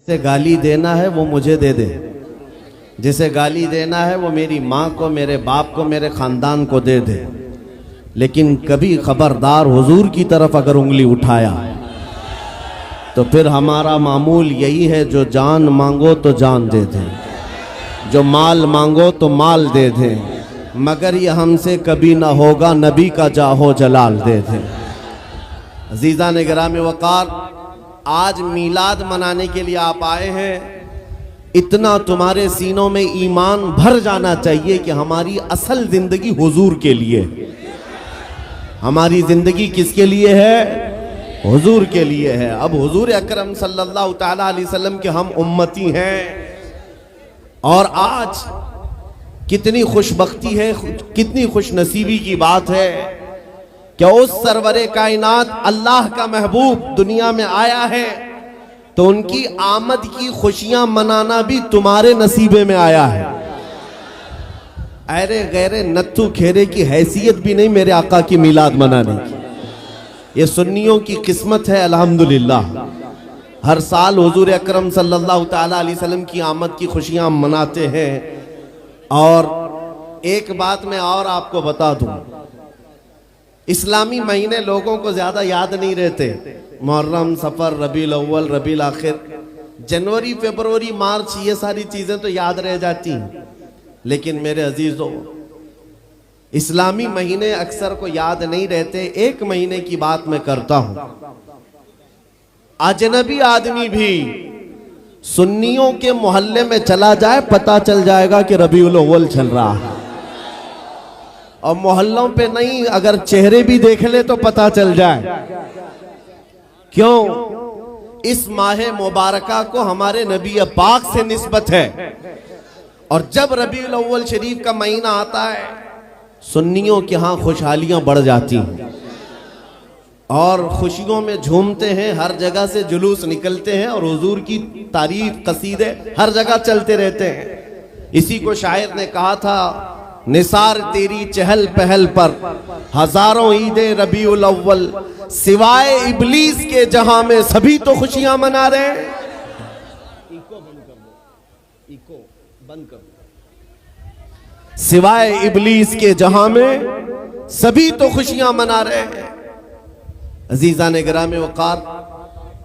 जिसे गाली देना है वो मुझे दे दे, जिसे गाली देना है वो मेरी माँ को, मेरे बाप को, मेरे ख़ानदान को दे दे, लेकिन कभी खबरदार हुजूर की तरफ अगर उंगली उठाया तो फिर हमारा मामूल यही है, जो जान मांगो तो जान दे दें, जो माल मांगो तो माल दे दें, मगर ये हमसे कभी ना होगा, नबी का जाहो जलाल दे दें। अजीज़ान गिराम वक़ार, आज मीलाद मनाने के लिए आप आए हैं, इतना तुम्हारे सीनों में ईमान भर जाना चाहिए कि हमारी असल जिंदगी हुजूर के लिए, हमारी जिंदगी किसके लिए है? हुजूर के लिए है। अब हुजूर अकरम सल्लल्लाहु ताला अलैहि वसल्लम के हम उम्मती हैं, और आज कितनी खुशबख्ती है, कितनी खुशनसीबी की बात है कि उस सरवरे कायनात अल्लाह का महबूब दुनिया में आया है, तो उनकी आमद की खुशियां मनाना भी तुम्हारे नसीबे में आया है। अरे गैरे नत्थु खेरे की हैसियत भी नहीं मेरे आका की मिलाद मनाने की। ये सुन्नियों की किस्मत है अल्हम्दुलिल्लाह। हर साल हुजूर अकरम सल्लल्लाहु ताला अलैहि वसल्लम की आमद की खुशियां मनाते हैं। और एक बात मैं और आपको बता दूं, इस्लामी महीने लोगों को ज्यादा याद नहीं रहते। मुहर्रम, सफर, रबीउल अव्वल, रबीउल आखिर, जनवरी, फरवरी, मार्च, ये सारी चीजें तो याद रह जाती हैं, लेकिन मेरे अजीजों, इस्लामी महीने अक्सर को याद नहीं रहते। एक महीने की बात मैं करता हूं। अजनबी आदमी भी सुन्नियों के मोहल्ले में चला जाए, पता चल जाएगा कि रबीउल अव्वल चल रहा है। और मोहल्लों पे नहीं, अगर चेहरे भी देख ले तो पता चल जाए। क्यों? इस माह मुबारका को हमारे नबी पाक से निस्बत है। और जब रबीउल अव्वल शरीफ का महीना आता है, सुन्नियों के यहाँ खुशहालियां बढ़ जाती हैं और खुशियों में झूमते हैं, हर जगह से जुलूस निकलते हैं और हुजूर की तारीफ, कसीदे हर जगह चलते रहते हैं। इसी को शायर ने कहा था, निसार तेरी चहल पहल पर हजारों ईदे रबीउल अव्वल, सिवाय इबलीस के जहां में सभी तो खुशियां मना रहे हैं। इको बंद कर दो। सिवाय इबलीस के जहां में सभी तो खुशियां मना रहे हैं। अजीज़ान गिराम वक़ार,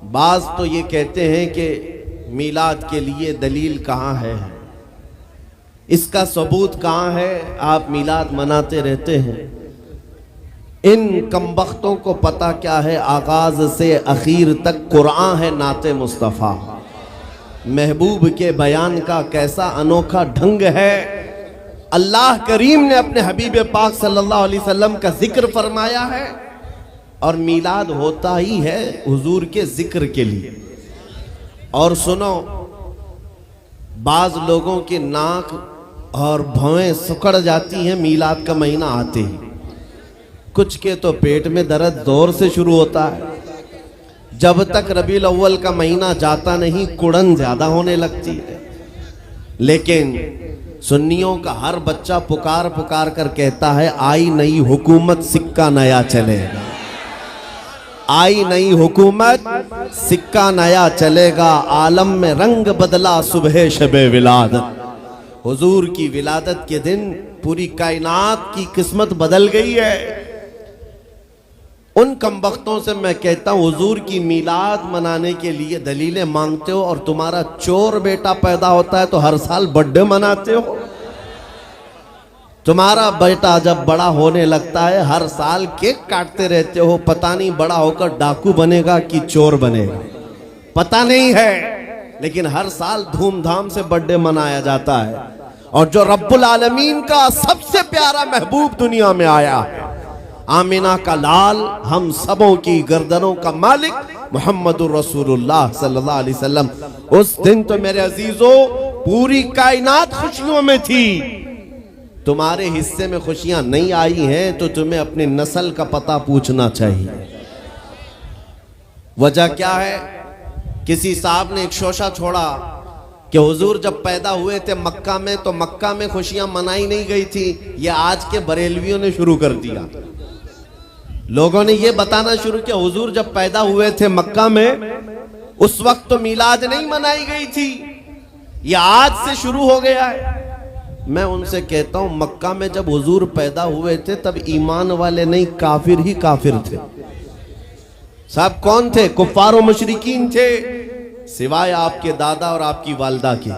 बाज तो ये कहते हैं कि मीलाद के लिए दलील कहाँ है, इसका सबूत कहाँ है? आप मीलाद मनाते रहते हैं। इन कमबख्तों को पता क्या है, आगाज से आखिर तक कुरान है नाते मुस्तफ़ा। महबूब के बयान का कैसा अनोखा ढंग है। अल्लाह करीम ने अपने हबीब पाक सल्लल्लाहु अलैहि वसल्लम का जिक्र फरमाया है, और मीलाद होता ही है हुजूर के जिक्र के लिए। और सुनो, बाज लोगों के नाक और भौएं सुकड़ जाती हैं मीलाद का महीना आते ही। कुछ के तो पेट में दर्द जोर से शुरू होता है। जब तक रबीउल अव्वल का महीना जाता नहीं, कुड़न ज्यादा होने लगती है। लेकिन सुन्नियों का हर बच्चा पुकार पुकार कर कहता है, आई नई हुकूमत सिक्का नया चलेगा, आई नई हुकूमत सिक्का नया चलेगा, आलम में रंग बदला सुबह शबे विलादत। हुजूर की विलादत के दिन पूरी कायनात की किस्मत बदल गई है। उन कमबख्तों से मैं कहता हूं, हुजूर की मीलाद मनाने के लिए दलीलें मांगते हो, और तुम्हारा चोर बेटा पैदा होता है तो हर साल बर्थडे मनाते हो। तुम्हारा बेटा जब बड़ा होने लगता है, हर साल केक काटते रहते हो। पता नहीं बड़ा होकर डाकू बनेगा कि चोर बनेगा, पता नहीं है, लेकिन हर साल धूमधाम से बर्थडे मनाया जाता है। और जो रब्बुल आलमीन का सबसे प्यारा महबूब दुनिया में आया है, आमिना का लाल, हम सबों की गर्दनों का मालिक मुहम्मदुर रसूलुल्लाह सल्लल्लाहु अलैहि वसल्लम, उस दिन तो मेरे अजीजों पूरी कायनात खुशियों में थी। तुम्हारे हिस्से में खुशियां नहीं आई हैं तो तुम्हें अपनी नस्ल का पता पूछना चाहिए। वजह क्या है? किसी साहब ने एक शोशा छोड़ा कि हुजूर जब पैदा हुए थे मक्का में, तो मक्का में खुशियां मनाई नहीं गई थी। ये आज के बरेलवियों ने शुरू कर दिया। लोगों ने ये बताना शुरू किया, हुजूर जब पैदा हुए थे मक्का में उस वक्त तो मीलाद नहीं मनाई गई थी, ये आज से शुरू हो गया है। मैं उनसे कहता हूं मक्का में जब हुजूर पैदा हुए थे तब ईमान वाले नहीं, काफिर ही काफिर थे। साहब कौन थे? कुफ्फार और मुशरिकीन थे, सिवाय आपके दादा और आपकी वालदा के।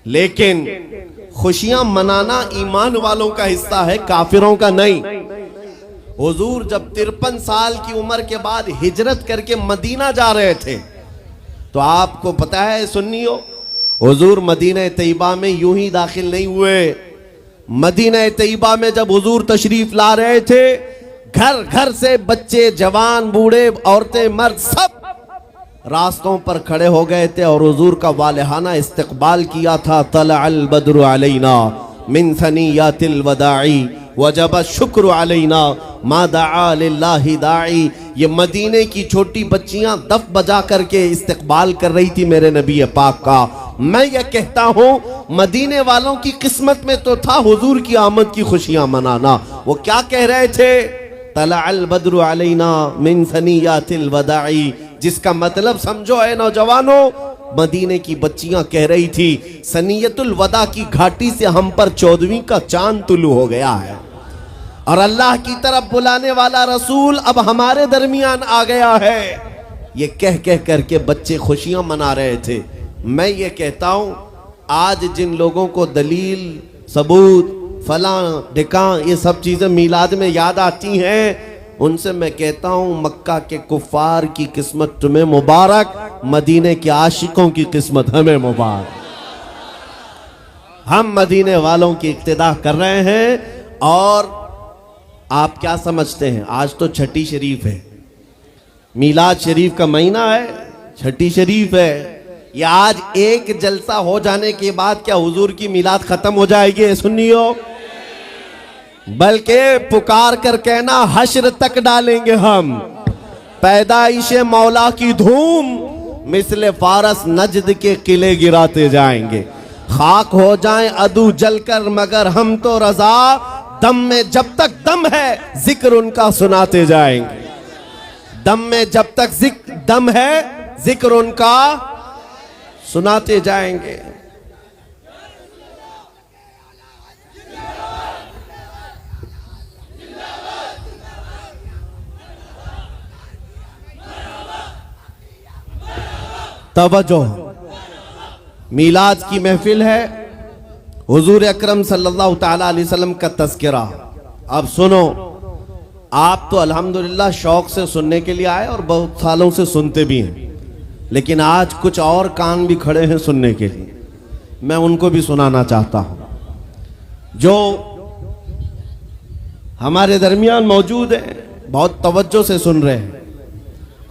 लेकिन खुशियां मनाना ईमान वालों का हिस्सा है, काफिरों का नहीं। हुजूर जब 53 साल की उम्र के बाद हिजरत करके मदीना जा रहे थे तो आपको पता है सुन्नियो, हुजूर मदीना तैयबा में यूं ही दाखिल नहीं हुए। मदीना तैयबा में जब हुजूर तशरीफ ला रहे थे, घर घर से बच्चे, जवान, बूढ़े, औरतें, मर्द सब रास्तों पर खड़े हो गए थे और हुजूर का वालिहाना इस्तकबाल किया था। तलअल बद्रु अलैना मिन सनियातिल वदाई वजब शुक्र अलैना मा दआ लिल्लाहि दाई। ये मदीने की छोटी बच्चियां दफ बजा करके इस्तकबाल कर रही थी मेरे नबी पाक का। मैं ये कहता हूं मदीने वालों की किस्मत में तो था हुजूर की आमद की खुशियां मनाना। वो क्या कह रहे थे? तलअल बद्रु अलैना मिन सनियातिल वदाई, जिसका मतलब समझो है नौजवानों, मदीने की बच्चियां कह रही थी सनियतुल वदा की घाटी से हम पर 14वीं का चांद तुलू हो गया है और अल्लाह की तरफ बुलाने वाला रसूल अब हमारे दरमियान आ गया है। ये कह कह करके बच्चे खुशियां मना रहे थे। मैं ये कहता हूं आज जिन लोगों को दलील, सबूत, फलां ढिकां ये सब चीजें मीलाद में याद आती हैं, उनसे मैं कहता हूं मक्का के कुफ्फार की किस्मत तुम्हें मुबारक, मदीने के आशिकों की किस्मत हमें मुबारक। हम मदीने वालों की इक्तिदा कर रहे हैं। और आप क्या समझते हैं, आज तो छठी शरीफ है, मीलाद शरीफ का महीना है, छठी शरीफ है। ये आज एक जलसा हो जाने के बाद क्या हुजूर की मीलाद खत्म हो जाएगी? सुनियो, बल्कि पुकार कर कहना हश्र तक डालेंगे हम। पैदाइश मौला की धूम मिसले फारस नजद के किले गिराते जाएंगे। खाक हो जाएं अदू जलकर मगर हम तो रजा, दम में जब तक दम है जिक्र उनका सुनाते जाएंगे। दम में जब तक दम है जिक्र उनका सुनाते जाएंगे। तवज्जो, मीलाद की महफिल है, हुजूर अकरम सल्लल्लाहु ताला अलैहि वसल्लम का तज़किरा। अब सुनो, आप तो अल्हम्दुलिल्लाह शौक से सुनने के लिए आए और बहुत सालों से सुनते भी हैं, लेकिन आज कुछ और कान भी खड़े हैं सुनने के लिए। मैं उनको भी सुनाना चाहता हूं जो हमारे दरमियान मौजूद है, बहुत तवज्जो से सुन रहे हैं।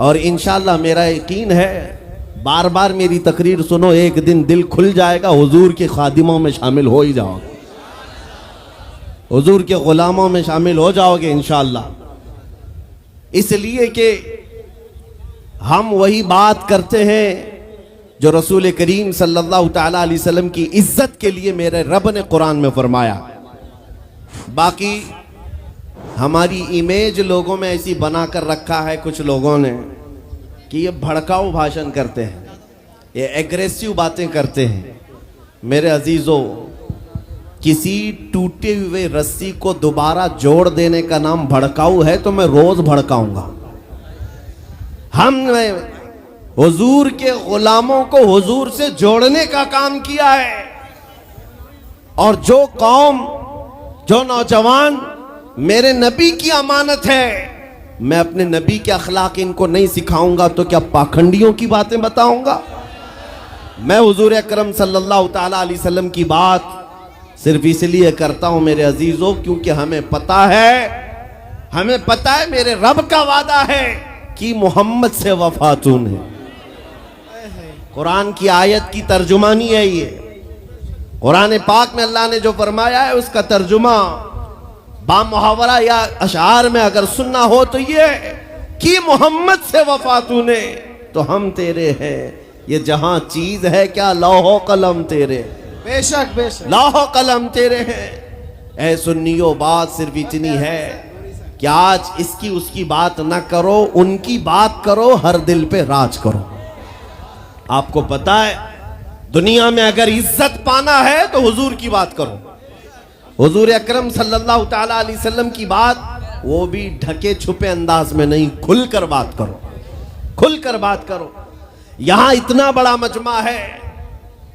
और इंशाअल्लाह मेरा यकीन है बार बार मेरी तकरीर सुनो, एक दिन दिल खुल जाएगा, हुजूर के खादिमों में शामिल हो ही जाओगे, हुजूर के गुलामों में शामिल हो जाओगे इंशाअल्लाह। इसलिए कि हम वही बात करते हैं जो रसूल करीम सल्लल्लाहु ताला अलैहि वसल्लम की इज्जत के लिए मेरे रब ने कुरान में फरमाया। बाकी हमारी इमेज लोगों में ऐसी बनाकर रखा है कुछ लोगों ने कि ये भड़काऊ भाषण करते हैं, ये एग्रेसिव बातें करते हैं। मेरे अजीजों, किसी टूटे हुए रस्सी को दोबारा जोड़ देने का नाम भड़काऊ है तो मैं रोज भड़काऊंगा। हमने हुजूर के गुलामों को हुजूर से जोड़ने का काम किया है। और जो कौम, जो नौजवान मेरे नबी की अमानत है, मैं अपने नबी के अखलाक इनको नहीं सिखाऊंगा तो क्या पाखंडियों की बातें बताऊंगा? मैं हुजूर अकरम सल्लल्लाहु ताला अलैहि वसल्लम की बात सिर्फ इसलिए करता हूं मेरे अजीजों, क्योंकि हमें पता है मेरे रब का वादा है कि मोहम्मद से वफातून है। कुरान की आयत की तर्जुमानी है ये। कुरान पाक में अल्लाह ने जो फरमाया है उसका तर्जुमा बामुहावरा या अशार में अगर सुनना हो तो ये कि मोहम्मद से वफातून है तो हम तेरे हैं। ये जहां चीज है क्या लौहो कलम तेरे, बेशक बेशक लौहो कलम तेरे हैं। ऐ सुन्नियों, बात सिर्फ इतनी है कि आज इसकी उसकी बात ना करो, उनकी बात करो, हर दिल पे राज करो। आपको पता है दुनिया में अगर इज्जत पाना है तो हुजूर की बात करो, हुजूर अकरम सल्लल्लाहु ताला अलैहि वसल्लम की बात, वो भी ढके छुपे अंदाज में नहीं, खुलकर बात करो, खुलकर बात करो। यहां इतना बड़ा मजमा है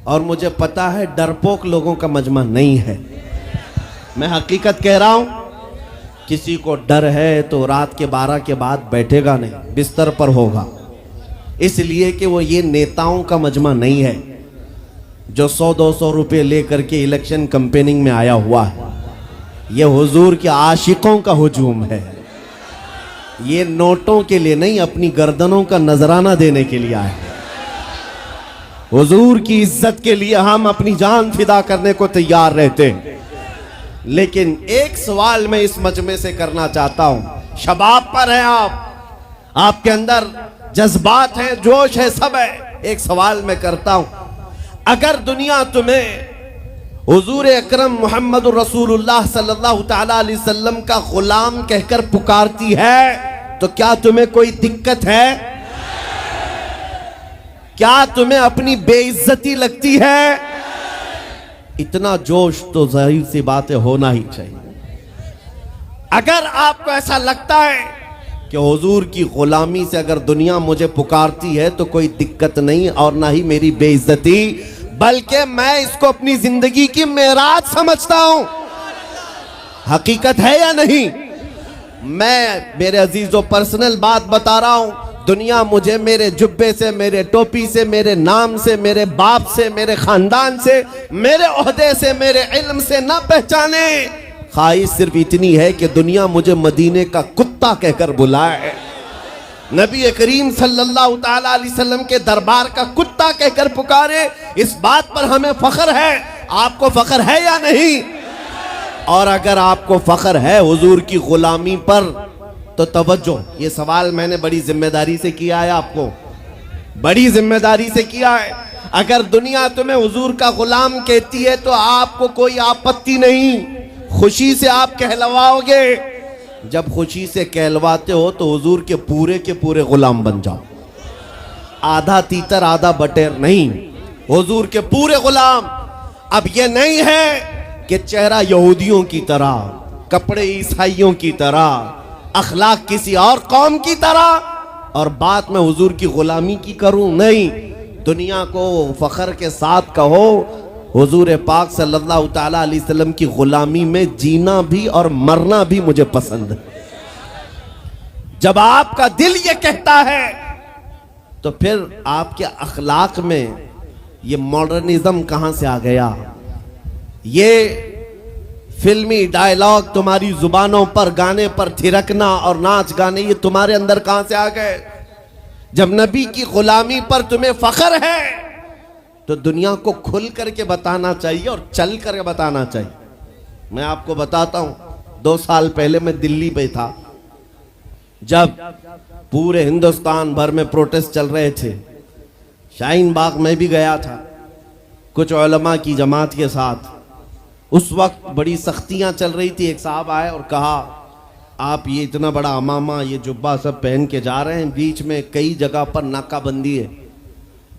और मुझे पता है डरपोक लोगों का मजमा नहीं है, मैं हकीकत कह रहा हूं। किसी को डर है तो रात के 12 के बाद बैठेगा नहीं, बिस्तर पर होगा, इसलिए कि वो ये नेताओं का मजमा नहीं है जो 100-200 रुपए लेकर के इलेक्शन कैंपेनिंग में आया हुआ है। ये हुजूर के आशिकों का हुजूम है, ये नोटों के लिए नहीं, अपनी गर्दनों का नजराना देने के लिए आए। हुजूर की इज्जत के लिए हम अपनी जान फिदा करने को तैयार रहते हैं। लेकिन एक सवाल मैं इस मजमे से करना चाहता हूं, शबाब पर हैं आप, आपके अंदर जज्बात हैं, जोश है, सब है। एक सवाल मैं करता हूं, अगर दुनिया तुम्हें हुजूर अकरम मोहम्मद रसूलुल्लाह सल्लल्लाहु ताला अलैहि वसल्लम का गुलाम कहकर पुकारती है तो क्या तुम्हें कोई दिक्कत है? क्या तुम्हें अपनी बेइज्जती लगती है? इतना जोश तो जाहिर सी बात है होना ही चाहिए। अगर आपको ऐसा लगता है कि हुजूर की गुलामी से अगर दुनिया मुझे पुकारती है तो कोई दिक्कत नहीं और ना ही मेरी बेइज्जती, बल्कि मैं इसको अपनी जिंदगी की मेराज समझता हूं। हकीकत है या नहीं? मैं मेरे अजीजों पर्सनल बात बता रहा हूं, दुनिया मुझे मेरे जुब्बे से, मेरे टोपी से, मेरे नाम से, मेरे बाप से, मेरे खानदान से, मेरे ओहदे से, मेरे इल्म से ना पहचाने, ख्वाहिश सिर्फ इतनी है कि दुनिया मुझे मदीने का कुत्ता कहकर बुलाए, नबी करीम सल्लल्लाहु ताला अलैहि वसल्लम के दरबार का कुत्ता कहकर पुकारे। इस बात पर हमें फख्र है। आपको फख्र है या नहीं? और अगर आपको फख्र है हुजूर की गुलामी पर तो तवज्जो, ये सवाल मैंने बड़ी जिम्मेदारी से किया है, आपको बड़ी जिम्मेदारी से किया है। अगर दुनिया तुम्हें हुजूर का गुलाम कहती है तो आपको कोई आपत्ति नहीं, खुशी से आप कहलवाओगे। जब खुशी से कहलवाते हो तो हुजूर के पूरे गुलाम बन जाओ, आधा तीतर आधा बटेर नहीं, हुजूर के पूरे गुलाम। अब ये नहीं है कि चेहरा यहूदियों की तरह, कपड़े ईसाइयों की तरह, अखलाक किसी और कौम की तरह और बात में हुजूर की गुलामी की करूं, नहीं। दुनिया को फख्र के साथ कहो हुजूर पाक सल्लल्लाहु ताला अलैहि वसल्लम की गुलामी में जीना भी और मरना भी मुझे पसंद है। जब आपका दिल ये कहता है तो फिर आपके अखलाक में ये मॉडर्निज्म कहां से आ गया? ये फिल्मी डायलॉग तुम्हारी जुबानों पर, गाने पर थिरकना और नाच गाने, ये तुम्हारे अंदर कहां से आ गए? जब नबी की गुलामी पर तुम्हें फख्र है तो दुनिया को खुल करके बताना चाहिए और चल करके बताना चाहिए। मैं आपको बताता हूं, 2 साल पहले मैं दिल्ली पे था, जब पूरे हिंदुस्तान भर में प्रोटेस्ट चल रहे थे। शाहीन बाग में भी गया था कुछ उलमा की जमात के साथ। उस वक्त बड़ी सख्तियां चल रही थी। एक साहब आए और कहा, आप ये इतना बड़ा अमामा, ये जुब्बा सब पहन के जा रहे हैं, बीच में कई जगह पर नाकाबंदी है,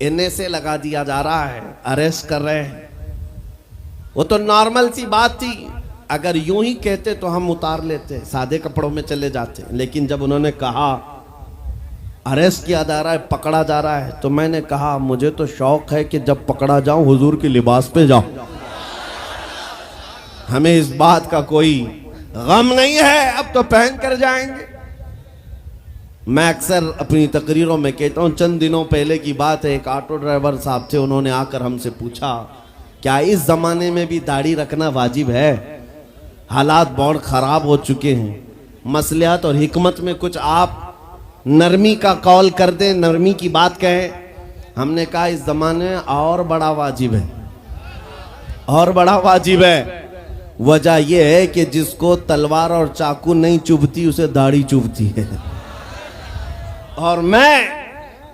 इन्हें से लगा दिया जा रहा है, अरेस्ट कर रहे हैं। वो तो नॉर्मल सी बात थी, अगर यूं ही कहते तो हम उतार लेते, सादे कपड़ों में चले जाते। लेकिन जब उन्होंने कहा अरेस्ट किया जा रहा है, पकड़ा जा रहा है, तो मैंने कहा मुझे तो शौक है कि जब पकड़ा जाऊं हुजूर के लिबास पे जाऊं। हमें इस बात का कोई गम नहीं है, अब तो पहन कर जाएंगे। मैं अक्सर अपनी तकरीरों में कहता हूं, चंद दिनों पहले की बात है, एक ऑटो ड्राइवर साहब थे, उन्होंने आकर हमसे पूछा क्या इस जमाने में भी दाढ़ी रखना वाजिब है? हालात बहुत खराब हो चुके हैं, मसलियात और हिकमत में कुछ आप नरमी का कौल कर दें, नरमी की बात कहें। हमने कहा इस जमाने में और बड़ा वाजिब है, और बड़ा वाजिब है। वजह यह है कि जिसको तलवार और चाकू नहीं चुभती उसे दाढ़ी चुभती है। और मैं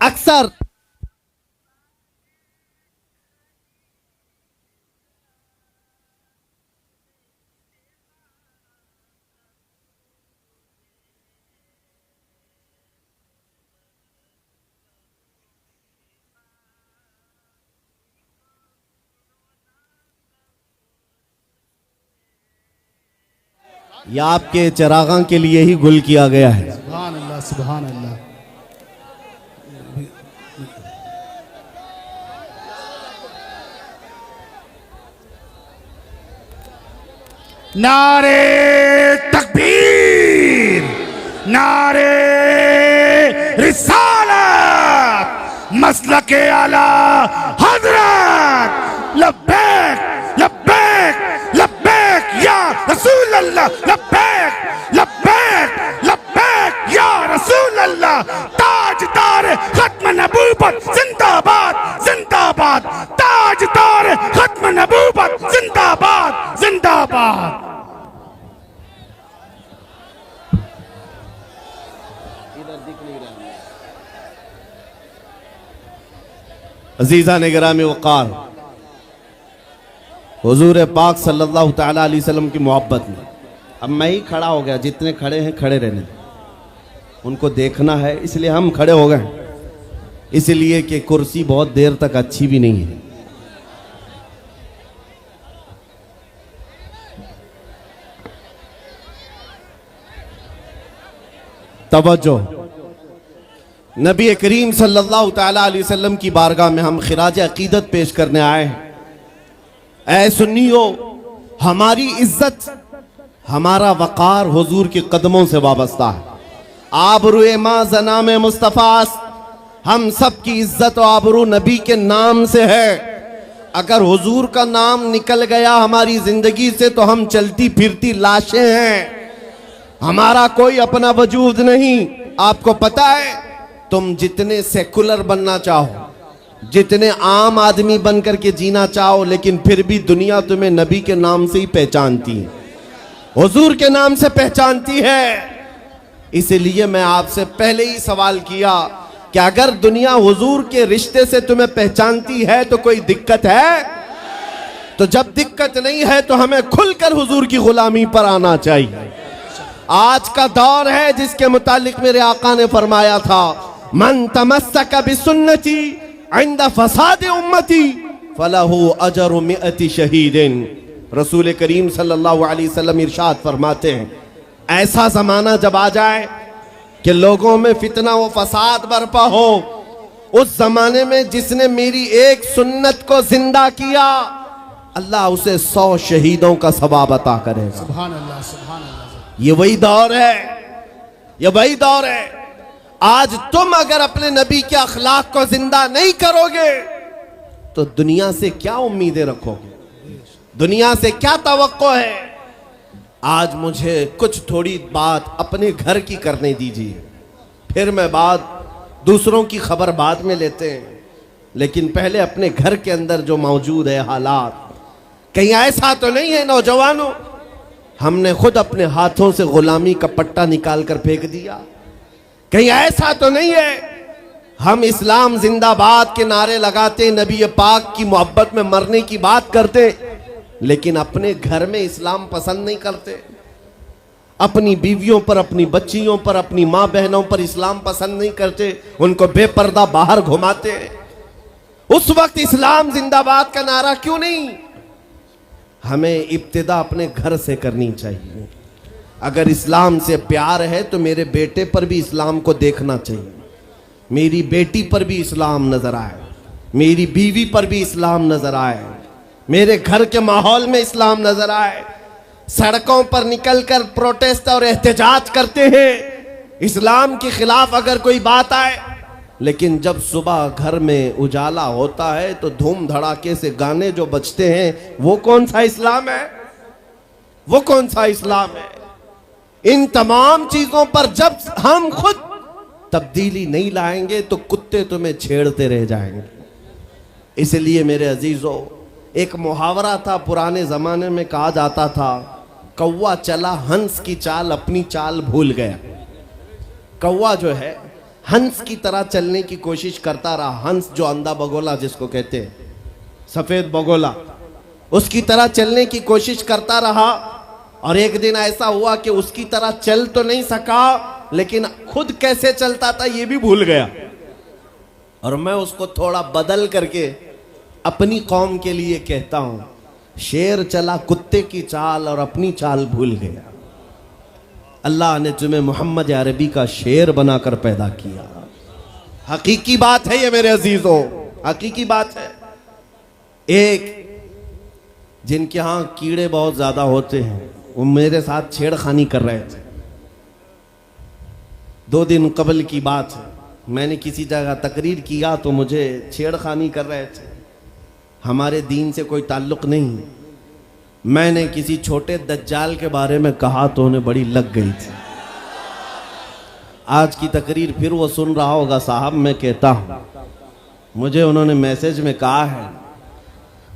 अक्सर या आपके चिरागां के लिए ही गुल किया गया है? सुभान अल्लाह, सुभान अल्लाह। नारे तकबीर, नारे रिसालत, मसलके आला हजरत, लब्बैक लब्बैक लब्बैक या रसूल अल्लाह, लब्बैक लब्बैक लब्बैक या रसूल अल्लाह। ताजदार खत्म नबूवत जिंदाबाद जिंदाबाद, ताजदार खत्म नबूवत जिंदाबाद जिंदाबाद। अजीज़ा ने गिरामी वक़ार, हुजूर पाक सल्लल्लाहु तआला अलैहि वसल्लम की मोहब्बत में अब मैं ही खड़ा हो गया, जितने खड़े हैं खड़े रहने, उनको देखना है इसलिए हम खड़े हो गए, इसलिए कि कुर्सी बहुत देर तक अच्छी भी नहीं है। तवज्जो, नबी करीम सल्लल्लाहु तआला अलैहि वसल्लम की बारगाह में हम खिराज अकीदत पेश करने आए हैं। ऐ सुन्नियो, हमारी इज्जत, हमारा वक़ार हुजूर के कदमों से वाबस्ता है। आबरूए माँ ज़नाम मुस्तफ़ास, हम सब की इज्जत और आबरू नबी के नाम से है। अगर हुजूर का नाम निकल गया हमारी जिंदगी से तो हम चलती फिरती लाशें हैं, हमारा कोई अपना वजूद नहीं। आपको पता है, तुम जितने सेकुलर बनना चाहो, जितने आम आदमी बनकर के जीना चाहो, लेकिन फिर भी दुनिया तुम्हें नबी के नाम से ही पहचानती है, हुजूर के नाम से पहचानती है। इसलिए मैं आपसे पहले ही सवाल किया कि अगर दुनिया हुजूर के रिश्ते से तुम्हें पहचानती है तो कोई दिक्कत है? तो जब दिक्कत नहीं है तो हमें खुलकर हुजूर की गुलामी पर आना चाहिए। आज का दौर है जिसके मुतालिक मेरे आका ने फरमाया था, मन तमस्सक बिसुन्नती इंद फसाद उम्मती फलहु अजरु मिअति शहीदिन। रसूल करीम सल्लल्लाहु अलैहि वसल्लम इरशाद फरमाते हैं, ऐसा जमाना जब आ जाए कि लोगों में फितना व फसाद बरपा हो, उस जमाने में जिसने मेरी एक सुन्नत को जिंदा किया, अल्लाह उसे 100 शहीदों का सवाब अता करेगा। सुभान अल्लाह, सुभान अल्लाह। ये वही दौर है, ये वही दौर है। आज तुम अगर अपने नबी के अखलाक को जिंदा नहीं करोगे तो दुनिया से क्या उम्मीदें रखोगे, दुनिया से क्या तवक्को है। आज मुझे कुछ थोड़ी बात अपने घर की करने दीजिए, फिर मैं बात दूसरों की खबर बाद में लेते हैं, लेकिन पहले अपने घर के अंदर जो मौजूद है हालात, कहीं ऐसा तो नहीं है नौजवानों हमने खुद अपने हाथों से गुलामी का पट्टा निकाल कर फेंक दिया? कहीं ऐसा तो नहीं है हम इस्लाम जिंदाबाद के नारे लगाते, नबी पाक की मोहब्बत में मरने की बात करते, लेकिन अपने घर में इस्लाम पसंद नहीं करते, अपनी बीवियों पर, अपनी बच्चियों पर, अपनी माँ बहनों पर इस्लाम पसंद नहीं करते, उनको बेपर्दा बाहर घुमाते। उस वक्त इस्लाम जिंदाबाद का नारा क्यों नहीं? हमें इब्तिदा अपने घर से करनी चाहिए। अगर इस्लाम से प्यार है तो मेरे बेटे पर भी इस्लाम को देखना चाहिए, मेरी बेटी पर भी इस्लाम नजर आए, मेरी बीवी पर भी इस्लाम नजर आए, मेरे घर के माहौल में इस्लाम नजर आए। सड़कों पर निकलकर प्रोटेस्ट और एहतजाज करते हैं इस्लाम के खिलाफ अगर कोई बात आए, लेकिन जब सुबह घर में उजाला होता है तो धूम धड़ाके से गाने जो बजते हैं, वो कौन सा इस्लाम है? वो कौन सा इस्लाम है? इन तमाम चीजों पर जब हम खुद तब्दीली नहीं लाएंगे तो कुत्ते तुम्हें छेड़ते रह जाएंगे। इसलिए मेरे अजीजों, एक मुहावरा था पुराने जमाने में, कहा जाता था, कौवा चला हंस की चाल, अपनी चाल भूल गया। कौवा जो है हंस की तरह चलने की कोशिश करता रहा, हंस जो अंधा बगोला जिसको कहते हैं, सफेद बगोला, उसकी तरह चलने की कोशिश करता रहा। और एक दिन ऐसा हुआ कि उसकी तरह चल तो नहीं सका, लेकिन खुद कैसे चलता था ये भी भूल गया। और मैं उसको थोड़ा बदल करके अपनी कौम के लिए कहता हूं, शेर चला कुत्ते की चाल और अपनी चाल भूल गया। अल्लाह ने तुम्हें मोहम्मद अरबी का शेर बनाकर पैदा किया। हकीकी बात है ये मेरे अजीजों, हकीकी बात है। एक जिनके यहाँ कीड़े बहुत ज्यादा होते हैं वो मेरे साथ छेड़खानी कर रहे थे। 2 दिन कबल की बात है, मैंने किसी जगह तकरीर किया तो मुझे छेड़खानी कर रहे थे। हमारे दीन से कोई ताल्लुक नहीं। मैंने किसी छोटे दज्जाल के बारे में कहा तो उन्हें बड़ी लग गई थी। आज की तकरीर फिर वो सुन रहा होगा। साहब मैं कहता हूं, मुझे उन्होंने मैसेज में कहा है,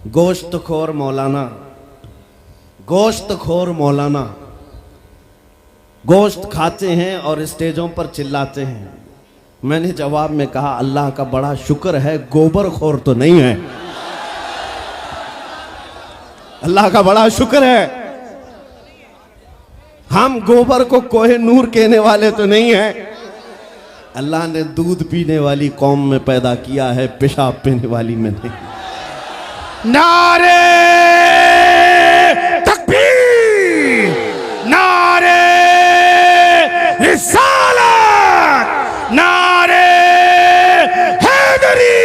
गोश्त खोर मौलाना, गोश्त खोर मौलाना, गोश्त खाते हैं और स्टेजों पर चिल्लाते हैं। मैंने जवाब में कहा, अल्लाह का बड़ा शुक्र है गोबर खोर तो नहीं है। अल्लाह का बड़ा शुक्र है हम गोबर को कोहे नूर कहने वाले तो नहीं है। अल्लाह ने दूध पीने वाली कौम में पैदा किया है, पेशाब पीने वाली में नहीं। नारे तकबीर, नारे रिसालत, नारे हैदरी।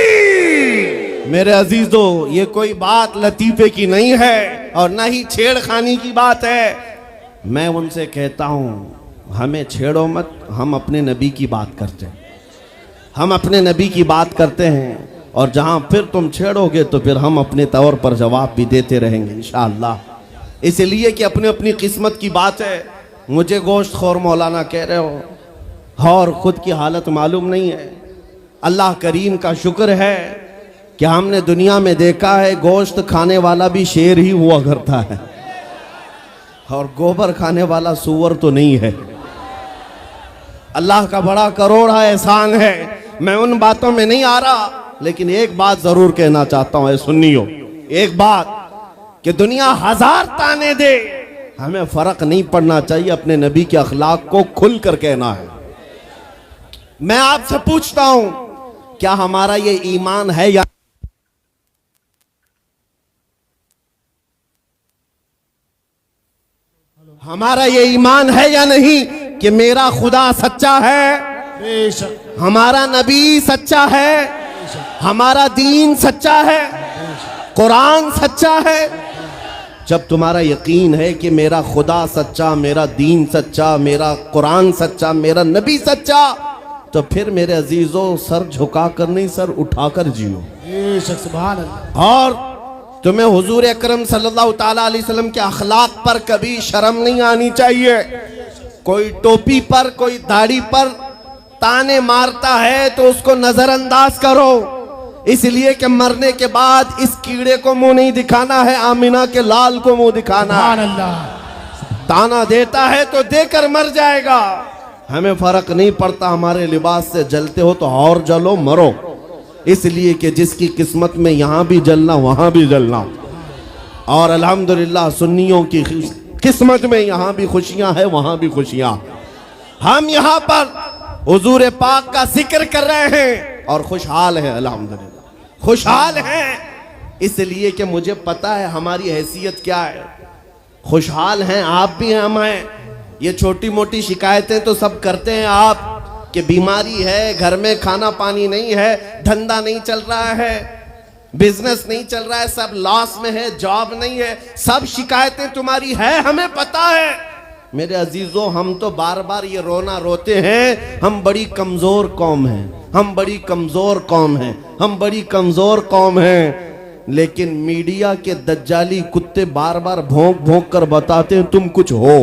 मेरे अजीजों, ये कोई बात लतीफे की नहीं है और ना ही छेड़खानी की बात है। मैं उनसे कहता हूं, हमें छेड़ो मत, हम अपने नबी की बात करते हैं, हम अपने नबी की बात करते हैं। और जहां फिर तुम छेड़ोगे तो फिर हम अपने तौर पर जवाब भी देते रहेंगे इंशाअल्लाह। इसलिए कि अपनी अपनी किस्मत की बात है। मुझे गोश्त खोर मौलाना कह रहे हो और खुद की हालत मालूम नहीं है। अल्लाह करीम का शुक्र है कि हमने दुनिया में देखा है गोश्त खाने वाला भी शेर ही हुआ करता है और गोबर खाने वाला सूअर तो नहीं है। अल्लाह का बड़ा करोड़ा एहसान है। मैं उन बातों में नहीं आ रहा, लेकिन एक बात जरूर कहना चाहता हूं, सुन्नियों, एक बात कि दुनिया 1000 ताने दे, हमें फर्क नहीं पड़ना चाहिए। अपने नबी के अखलाक को खुलकर कहना है। मैं आपसे पूछता हूं, क्या हमारा ये ईमान है या हमारा ये ईमान है या नहीं कि मेरा खुदा सच्चा है, बेशक हमारा नबी सच्चा है, हमारा दीन सच्चा है, कुरान सच्चा है। जब तुम्हारा यकीन है कि मेरा खुदा सच्चा, मेरा दीन सच्चा, मेरा कुरान सच्चा, मेरा नबी सच्चा, तो फिर मेरे अजीजों सर झुकाकर नहीं, सर उठाकर जियो। बेशक सुभान अल्लाह। और तुम्हें हुजूर अकरम सल्लल्लाहु ताला अलैहि वसल्लम के अखलाक पर कभी शर्म नहीं आनी चाहिए। कोई टोपी पर, कोई दाढ़ी पर ताने मारता है तो उसको नजरअंदाज करो, इसलिए कि मरने के बाद इस कीड़े को मुंह नहीं दिखाना है, आमिना के लाल को मुंह दिखाना सुभान है। अल्लाह। ताना देता है तो देकर मर जाएगा। हमें फर्क नहीं पड़ता, हमारे लिबास से जलते हो तो और जलो, मरो। इसलिए कि जिसकी किस्मत में यहां भी जलना वहां भी जलना। और अल्हम्दुलिल्लाह सुन्नियों की किस्मत में यहां भी खुशियां है, वहां भी खुशियां। हम यहां पर हुजूर पाक का जिक्र कर रहे हैं और खुशहाल है, अल्हम्दुलिल्लाह खुशहाल हैं। इसलिए कि मुझे पता है हमारी हैसियत क्या है। खुशहाल हैं, आप भी हैं, हम हैं। ये छोटी मोटी शिकायतें तो सब करते हैं आप कि बीमारी है, घर में खाना पानी नहीं है, धंधा नहीं चल रहा है, बिजनेस नहीं चल रहा है, सब लॉस में है, जॉब नहीं है, सब शिकायतें तुम्हारी है, हमें पता है। मेरे अजीजों, हम तो बार बार ये रोना रोते हैं, हम बड़ी कमजोर कौम हैं, हम बड़ी कमजोर कौम हैं, हम बड़ी कमजोर कौम हैं। लेकिन मीडिया के दज्जाली कुत्ते बार बार भौंक भौंक कर बताते हैं तुम कुछ हो,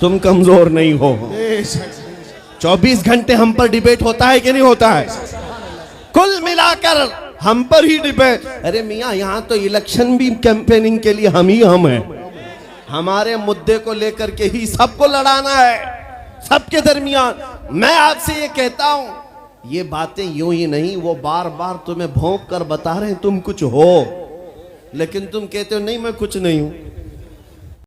तुम कमजोर नहीं हो। 24 घंटे हम पर डिबेट होता है कि नहीं होता है? कुल मिलाकर हम पर ही डिबेट। अरे मियाँ, यहाँ तो इलेक्शन भी कैंपेनिंग के लिए हम हैं। हमारे मुद्दे को लेकर के ही सबको लड़ाना है, सबके दरमियान। मैं आपसे ये कहता हूं, ये बातें यूं ही नहीं, वो बार बार तुम्हें भौंक कर बता रहे हैं तुम कुछ हो, लेकिन तुम कहते हो नहीं मैं कुछ नहीं हूं।